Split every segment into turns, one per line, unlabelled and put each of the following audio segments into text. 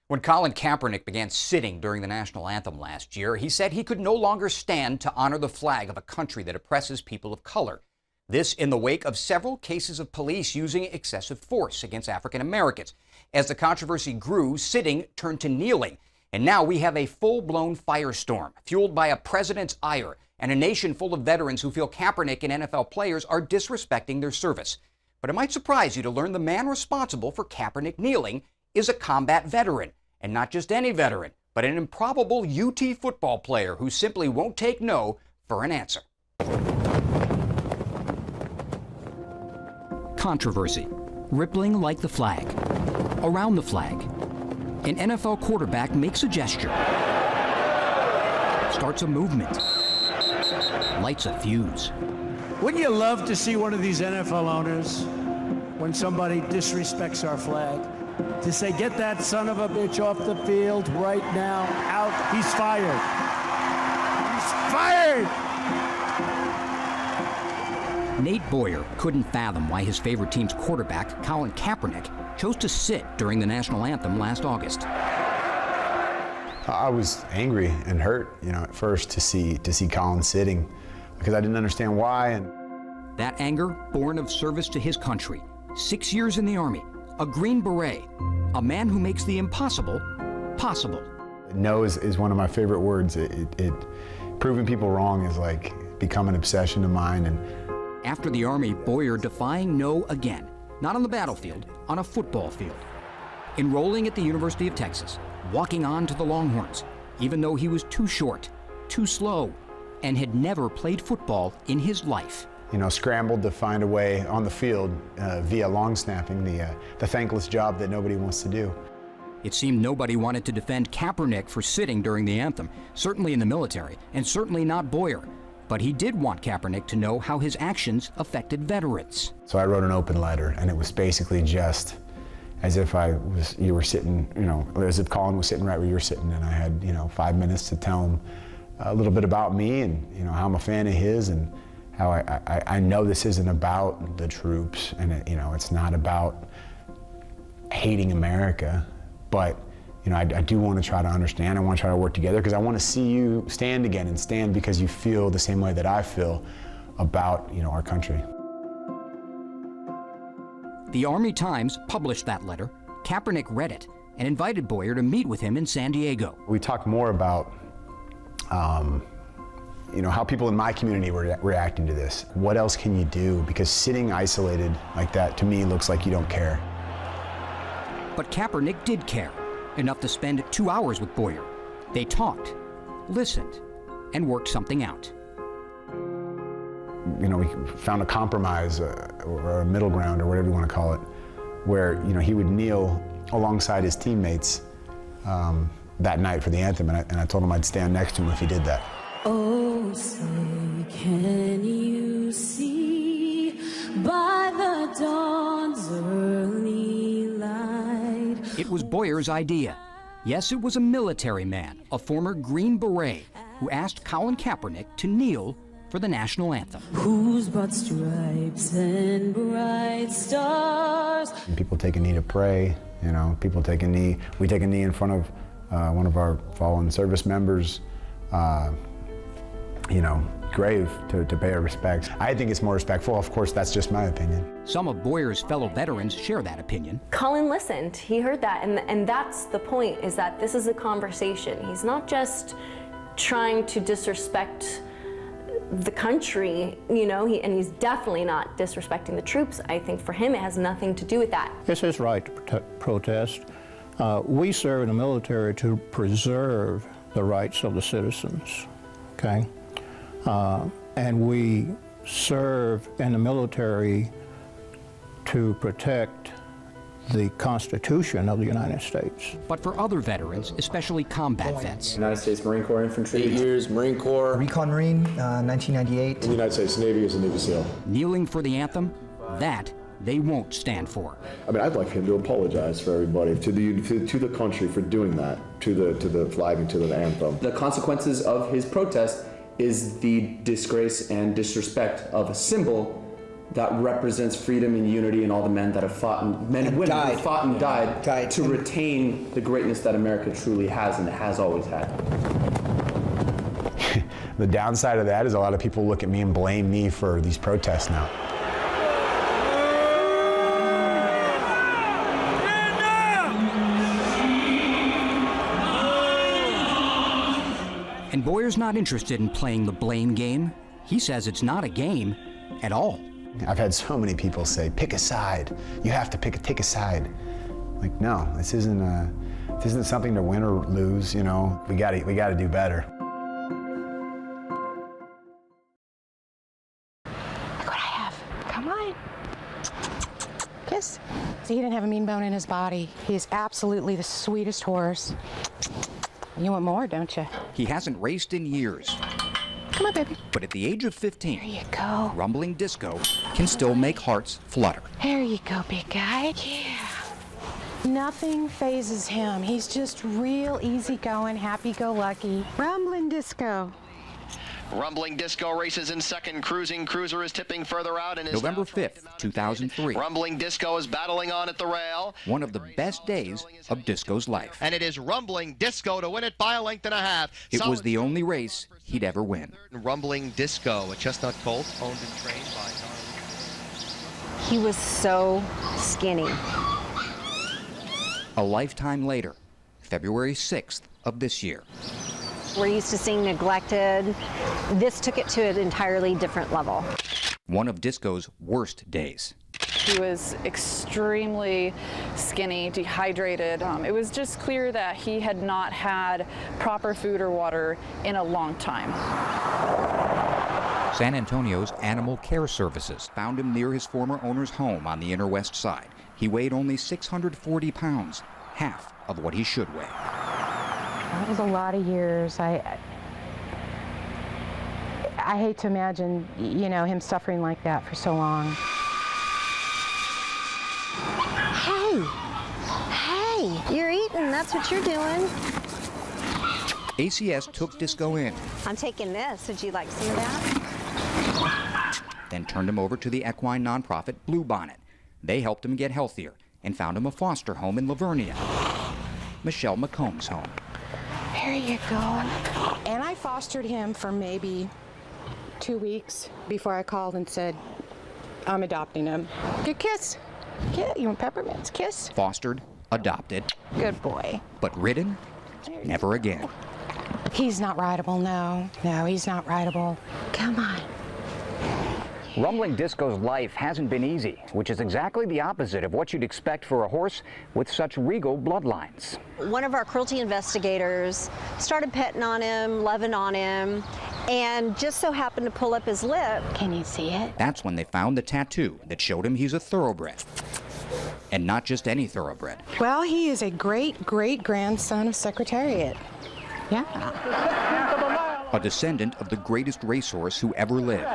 When Colin Kaepernick began sitting during the national anthem last year, he said he could no longer stand to honor the flag of a country that oppresses people of color. This in the wake of several cases of police using excessive force against African Americans. As the controversy grew, sitting turned to kneeling. And now we have a full-blown firestorm fueled by a president's ire and a nation full of veterans who feel Kaepernick and NFL players are disrespecting their service. But it might surprise you to learn the man responsible for Kaepernick kneeling is a combat veteran. And not just any veteran, but an improbable UT football player who simply won't take no for an answer. Controversy, rippling like the flag. Around the flag, an NFL quarterback makes a gesture, starts a movement, lights a fuse.
Wouldn't you love to see one of these NFL owners, when somebody disrespects our flag, to say, get that son of a bitch off the field right now, out, he's fired. He's fired!
Nate Boyer couldn't fathom why his favorite team's quarterback, Colin Kaepernick, chose to sit during the national anthem last August.
I was angry and hurt, at first to see Colin sitting because I didn't understand why. And
that anger born of service to his country, 6 years in the Army, a Green Beret, a man who makes the impossible possible.
No is one of my favorite words. Proving people wrong is like become an obsession of mine. And
after the Army, Boyer defying no again, not on the battlefield, on a football field. Enrolling at the University of Texas, walking on to the Longhorns, even though he was too short, too slow, and had never played football in his life.
Scrambled to find a way on the field via long snapping, the thankless job that nobody wants to do.
It seemed nobody wanted to defend Kaepernick for sitting during the anthem, certainly in the military, and certainly not Boyer. But he did want Kaepernick to know how his actions affected veterans.
So I wrote an open letter, and it was basically just as if you were sitting, as if Colin was sitting right where you were sitting, and I had, 5 minutes to tell him a little bit about me and, how I'm a fan of his and how I know this isn't about the troops, and it's not about hating America, but I do want to try to understand. I want to try to work together because I want to see you stand again and stand because you feel the same way that I feel about our country.
The Army Times published that letter. Kaepernick read it and invited Boyer to meet with him in San Diego.
We talked more about how people in my community were reacting to this. What else can you do? Because sitting isolated like that, to me, looks like you don't care.
But Kaepernick did care, enough to spend 2 hours with Boyer. They talked, listened, and worked something out.
We found a compromise or a middle ground, or whatever you want to call it, where, he would kneel alongside his teammates that night for the anthem, and I told him I'd stand next to him if he did that.
Oh, say, can you see by the dawn's early light?
It was Boyer's idea. Yes, it was a military man, a former Green Beret, who asked Colin Kaepernick to kneel for the national anthem.
Whose broad stripes and bright stars.
And people take a knee to pray, people take a knee. We take a knee in front of one of our fallen service members, grave to pay our respects. I think it's more respectful. Of course, that's just my opinion.
Some of Boyer's fellow veterans share that opinion.
Colin listened. He heard that, and that's the point, is that this is a conversation. He's not just trying to disrespect the country, and he's definitely not disrespecting the troops. I think for him it has nothing to do with that.
It's his right to protest. We serve in the military to preserve the rights of the citizens, okay? And we serve in the military to protect the Constitution of the United States.
But for other veterans, especially combat vets,
United States Marine Corps Infantry, 8 years, Marine Corps,
Recon Marine, 1998.
the United States Navy as a Navy SEAL.
kneeling for the anthem, that they won't stand for.
I'd like him to apologize for everybody, to the country for doing that, to the flag and to the anthem.
The consequences of his protest is the disgrace and disrespect of a symbol that represents freedom and unity and all the men that have fought and men and women who fought and died to retain the greatness that America truly has and has always had.
The downside of that is a lot of people look at me and blame me for these protests now.
And Boyer's not interested in playing the blame game. He says it's not a game at all.
I've had so many people say, pick a side. You have to take a side. Like, no, this isn't something to win or lose, you know. We gotta do better.
Look what I have. Come on. Kiss. So he didn't have a mean bone in his body. He is absolutely the sweetest horse. You want more, don't you?
He hasn't raced in years.
Come on, baby.
But at the age of 15,
There you go.
Rumbling Disco can still make hearts flutter.
There you go, big guy. Yeah. Nothing phases him. He's just real easygoing, happy-go-lucky. Rumbling Disco.
Rumbling Disco races in second. Cruising Cruiser is tipping further out and is
November 5th, 2003.
Rumbling Disco is battling on at the rail.
One of the best days of Disco's life.
And it is Rumbling Disco to win it by a length and a half.
It was the only race he'd ever win.
Rumbling Disco, a chestnut colt owned and trained by
He was so skinny.
A lifetime later, February 6th of this year.
We're used to seeing neglected. This took it to an entirely different level.
One of Disco's worst days.
He was extremely skinny, dehydrated. It was just clear that he had not had proper food or water in a long time.
San Antonio's Animal Care Services found him near his former owner's home on the Inner West Side. He weighed only 640 pounds, half of what he should weigh.
That was a lot of years. I hate to imagine, you know, him suffering like that for so long.
Hey, you're eating. That's what you're doing.
ACS took Disco in.
I'm taking this. Would you like some of that?
Then turned him over to the equine nonprofit Bluebonnet. They helped him get healthier and found him a foster home in Lavernia, Michelle McComb's home.
There you go. And I fostered him for maybe 2 weeks before I called and said, I'm adopting him. Good kiss. Yeah, you want peppermints? Kiss.
Fostered, adopted.
Good boy.
But ridden? Never again.
He's not rideable, no. No, he's not rideable. Come on.
Rumbling Disco's life hasn't been easy, which is exactly the opposite of what you'd expect for a horse with such regal bloodlines.
One of our cruelty investigators started petting on him, loving on him, and just so happened to pull up his lip.
Can you see it?
That's when they found the tattoo that showed him he's a thoroughbred. And not just any thoroughbred.
Well, he is a great-great-grandson of Secretariat. Yeah.
A descendant of the greatest racehorse who ever lived.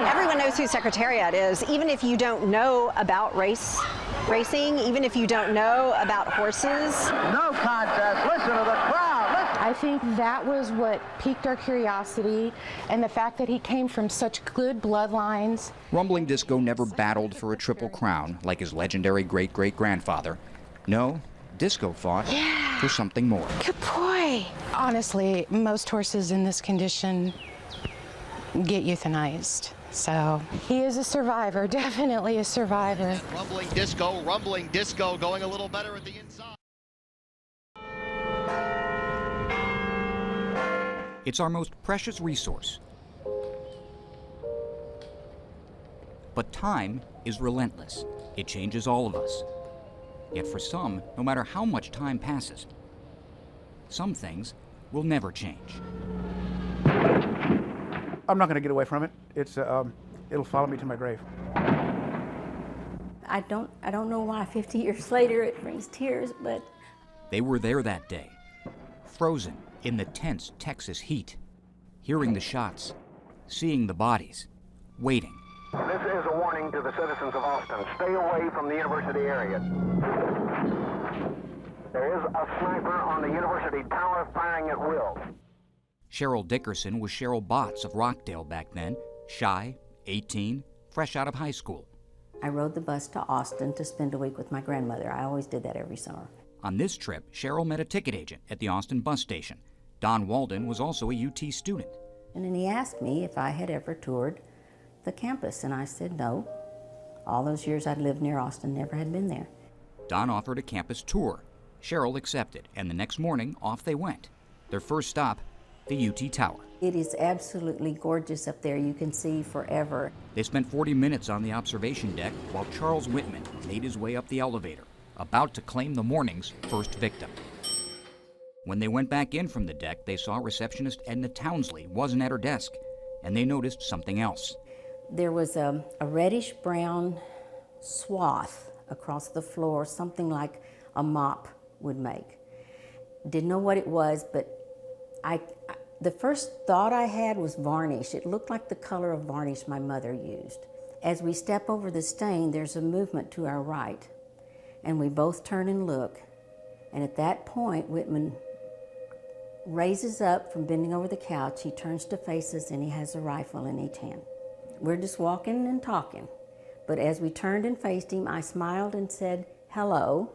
Everyone knows who Secretariat is, even if you don't know about racing, even if you don't know about horses.
No contest. Listen to the crowd. Listen.
I think that was what piqued our curiosity, and the fact that he came from such good bloodlines.
Rumbling Disco never battled for a triple crown like his legendary great-great-grandfather. No, Disco fought for something more.
Good boy. Honestly, most horses in this condition get euthanized. So he is a survivor, definitely a survivor.
Rumbling Disco going a little better at the inside.
It's our most precious resource. But time is relentless. It changes all of us. Yet for some, no matter how much time passes, some things will never change.
I'm not going to get away from it. It'll follow me to my grave.
I don't know why 50 years later it brings tears, but
They were there that day, frozen in the tense Texas heat, hearing the shots, seeing the bodies, waiting.
This is a warning to the citizens of Austin. Stay away from the university area. There is a sniper on the university tower firing at will.
Cheryl Dickerson was Cheryl Botts of Rockdale back then, Shy, 18, fresh out of high school.
I rode the bus to Austin to spend a week with my grandmother. I always did that every summer.
On this trip, Cheryl met a ticket agent at the Austin bus station. Don Walden was also a UT student.
And then he asked me if I had ever toured the campus, and I said no. All those years I'd lived near Austin, never had been there.
Don offered a campus tour. Cheryl accepted, and the next morning, off they went. Their first stop, the UT Tower.
It is absolutely gorgeous up there. You can see forever.
They spent 40 minutes on the observation deck while Charles Whitman made his way up the elevator, about to claim the morning's first victim. When they went back in from the deck, they saw receptionist Edna Townsley wasn't at her desk, and they noticed something else.
There was a reddish-brown swath across the floor, something like a mop would make. Didn't know what it was, but the first thought I had was varnish. It looked like the color of varnish my mother used. As we step over the stain, there's a movement to our right, and we both turn and look. And at that point, Whitman raises up from bending over the couch. He turns to face us, and he has a rifle in each hand. We're just walking and talking. But as we turned and faced him, I smiled and said, hello.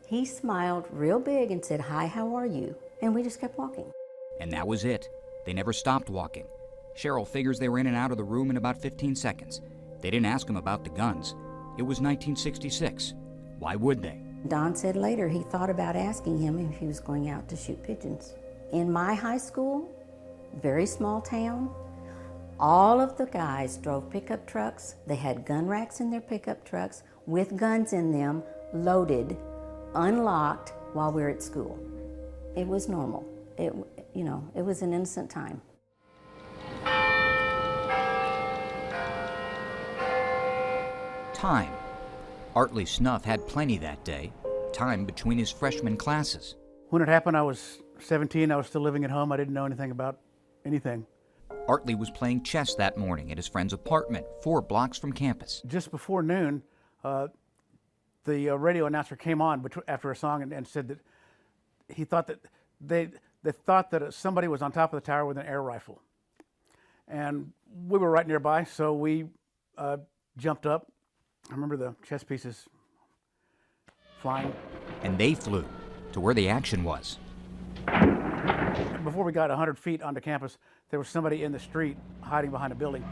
He smiled real big and said, hi, how are you? And we just kept walking.
And that was it. They never stopped walking. Cheryl figures they were in and out of the room in about 15 seconds. They didn't ask him about the guns. It was 1966. Why would they?
Don said later he thought about asking him if he was going out to shoot pigeons. In my high school, very small town, all of the guys drove pickup trucks. They had gun racks in their pickup trucks with guns in them, loaded, unlocked while we were at school. It was normal. It was an innocent time.
Time. Artley Snuff had plenty that day. Time between his freshman classes.
When it happened, I was 17. I was still living at home. I didn't know anything about anything.
Artley was playing chess that morning at his friend's apartment, 4 blocks from campus.
Just before noon, the radio announcer came on after a song and said that he thought that they thought that somebody was on top of the tower with an air rifle. And we were right nearby, so we jumped up. I remember the chess pieces flying.
And they flew to where the action was.
Before we got 100 feet onto campus, there was somebody in the street hiding behind a building,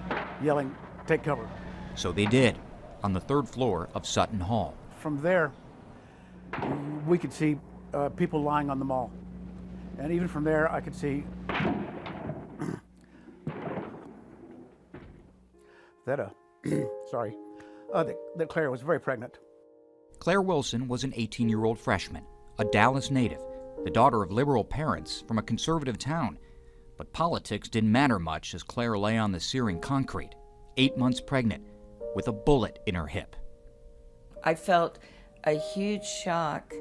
yelling, take cover.
So they did, on the 3rd floor of Sutton Hall.
From there, we could see people lying on the mall. And even from there, I could see that, that Claire was very pregnant.
Claire Wilson was an 18-year-old freshman, a Dallas native, the daughter of liberal parents from a conservative town. But politics didn't matter much as Claire lay on the searing concrete, 8 months pregnant, with a bullet in her hip.
I felt a huge shock,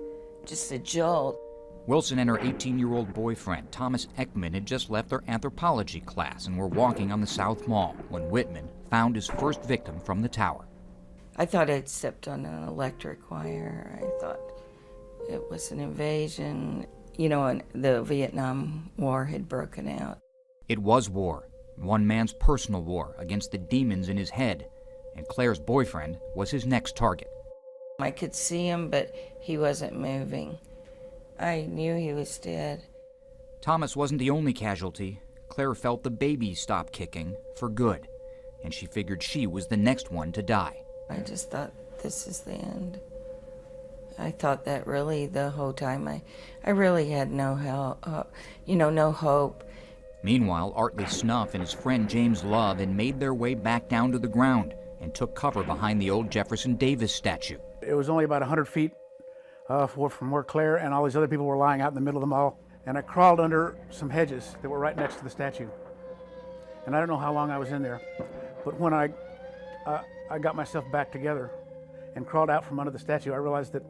just a jolt.
Wilson and her 18-year-old boyfriend, Thomas Ekman, had just left their anthropology class and were walking on the South Mall when Whitman found his first victim from the tower.
I thought I'd stepped on an electric wire. I thought it was an invasion. You know, and the Vietnam War had broken out.
It was war, one man's personal war against the demons in his head, and Claire's boyfriend was his next target.
I could see him, but he wasn't moving. I knew he was dead.
Thomas wasn't the only casualty. Claire felt the baby stop kicking for good, and she figured she was the next one to die.
I just thought, this is the end. I thought that really the whole time. I really had no help, no hope.
Meanwhile, Artley Snuff and his friend James Love had made their way back down to the ground and took cover behind the old Jefferson Davis statue.
It was only about 100 feet from where Claire and all these other people were lying out in the middle of the mall. And I crawled under some hedges that were right next to the statue. And I don't know how long I was in there, but when I got myself back together and crawled out from under the statue, I realized that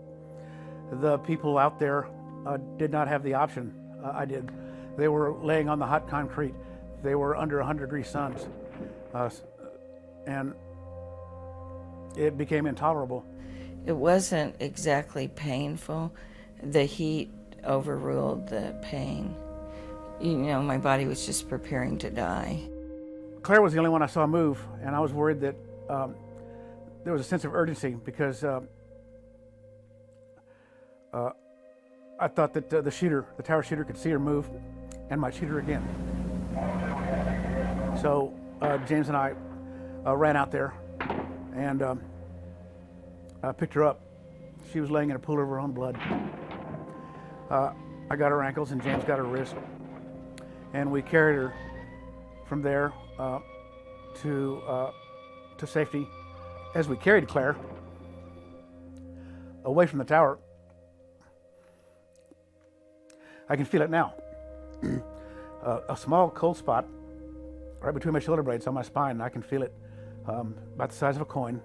the people out there did not have the option I did. They were laying on the hot concrete. They were under 100-degree suns. And it became intolerable.
It wasn't exactly painful. The heat overruled the pain. My body was just preparing to die.
Claire was the only one I saw move, and I was worried that there was a sense of urgency because I thought that the tower shooter could see her move and might shoot her again. So James and I ran out there and picked her up. She was laying in a pool of her own blood. I got her ankles and James got her wrist. And we carried her from there to safety. As we carried Claire away from the tower, I can feel it now. A small cold spot right between my shoulder blades on my spine, and I can feel it about the size of a coin.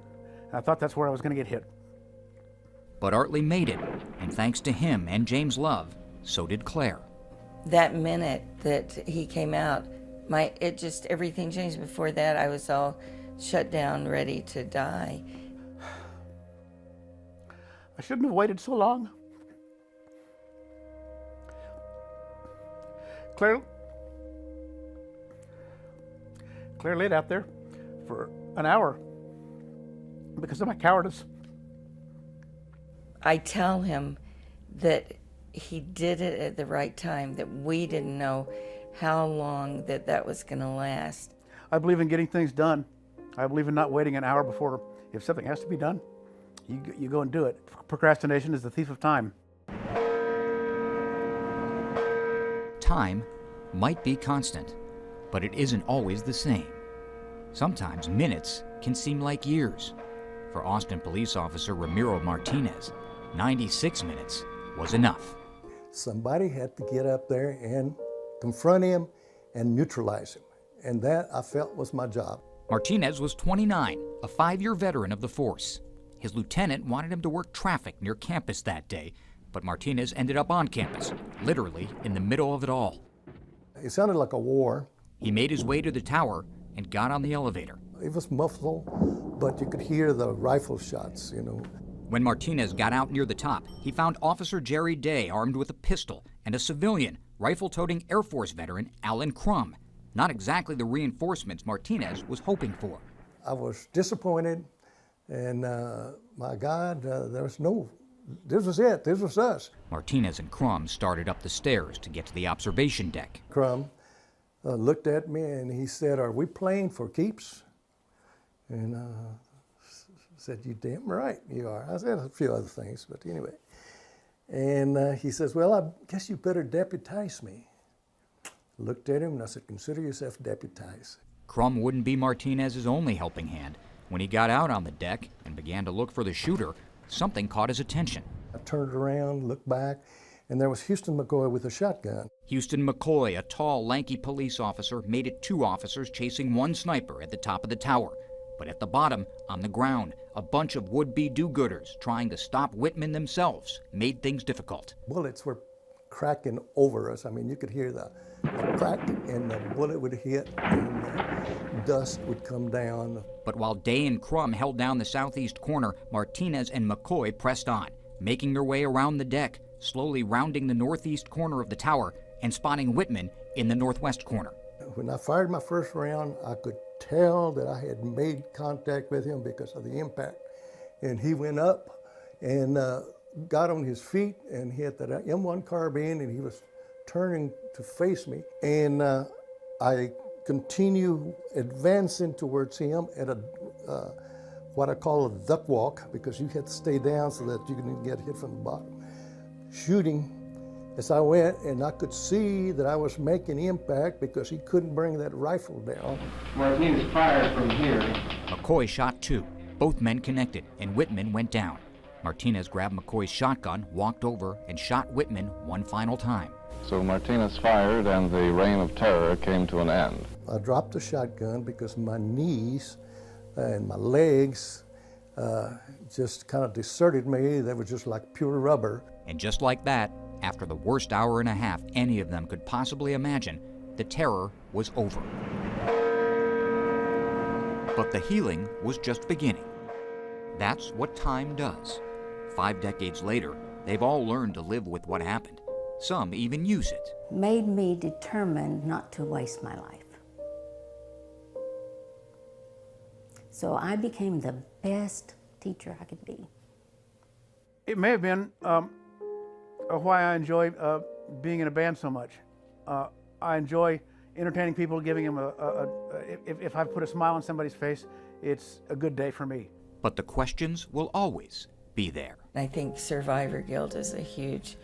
And I thought that's where I was going to get hit.
But Artley made it, and thanks to him and James Love, so did Claire.
That minute that he came out, everything changed. Before that, I was all shut down, ready to die.
I shouldn't have waited so long. Claire laid out there for an hour because of my cowardice.
I tell him that he did it at the right time, that we didn't know how long that was going to last.
I believe in getting things done. I believe in not waiting an hour before, if something has to be done, you go and do it. Procrastination is the thief of time.
Time might be constant, but it isn't always the same. Sometimes minutes can seem like years. For Austin police officer Ramiro Martinez, 96 minutes was enough.
Somebody had to get up there and confront him and neutralize him. And that, I felt, was my job.
Martinez was 29, a 5-year veteran of the force. His lieutenant wanted him to work traffic near campus that day, but Martinez ended up on campus, literally in the middle of it all.
It sounded like a war.
He made his way to the tower and got on the elevator.
It was muffled, but you could hear the rifle shots,
When Martinez got out near the top, he found Officer Jerry Day armed with a pistol and a civilian, rifle-toting Air Force veteran Alan Crum. Not exactly the reinforcements Martinez was hoping for.
I was disappointed, and my God, this was it, this was us.
Martinez and Crum started up the stairs to get to the observation deck.
Crum looked at me and he said, "Are we playing for keeps?" And said, "You damn right you are." I said a few other things, but anyway. And he says, "Well, I guess you better deputize me." Looked at him and I said, "Consider yourself deputized."
Crum wouldn't be Martinez's only helping hand. When he got out on the deck and began to look for the shooter, something caught his attention.
I turned around, looked back, and there was Houston McCoy with a shotgun.
Houston McCoy, a tall, lanky police officer, made it 2 officers chasing 1 sniper at the top of the tower. But at the bottom, on the ground, a bunch of would-be do-gooders trying to stop Whitman themselves made things difficult.
Bullets were cracking over us. I mean, you could hear the crack, and the bullet would hit, and the dust would come down.
But while Day and Crum held down the southeast corner, Martinez and McCoy pressed on, making their way around the deck, slowly rounding the northeast corner of the tower and spotting Whitman in the northwest corner.
When I fired my first round, I could tell that I had made contact with him because of the impact. And he went up and got on his feet, and he had that M1 carbine, and he was turning to face me. And I continue advancing towards him at a what I call a duck walk, because you had to stay down so that you didn't get hit from the bottom. Shooting as I went, and I could see that I was making impact because he couldn't bring that rifle down.
Martinez fired from here.
McCoy shot 2. Both men connected, and Whitman went down. Martinez grabbed McCoy's shotgun, walked over, and shot Whitman 1 final time.
So Martinez fired, and the reign of terror came to an end.
I dropped the shotgun because my knees and my legs just kind of deserted me. They were just like pure rubber.
And just like that, after the worst hour and a half any of them could possibly imagine, the terror was over. But the healing was just beginning. That's what time does. 5 decades later, they've all learned to live with what happened. Some even use it.
Made me determined not to waste my life. So I became the best teacher I could be.
It may have been why I enjoy being in a band so much. I enjoy entertaining people, giving them if I put a smile on somebody's face, it's a good day for me.
But the questions will always be there.
I think survivor guilt is a huge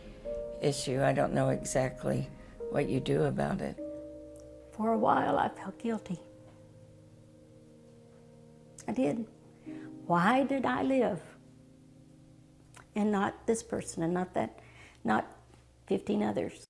issue. I don't know exactly what you do about it.
For a while, I felt guilty. I did. Why did I live? And not this person, and not 15 others.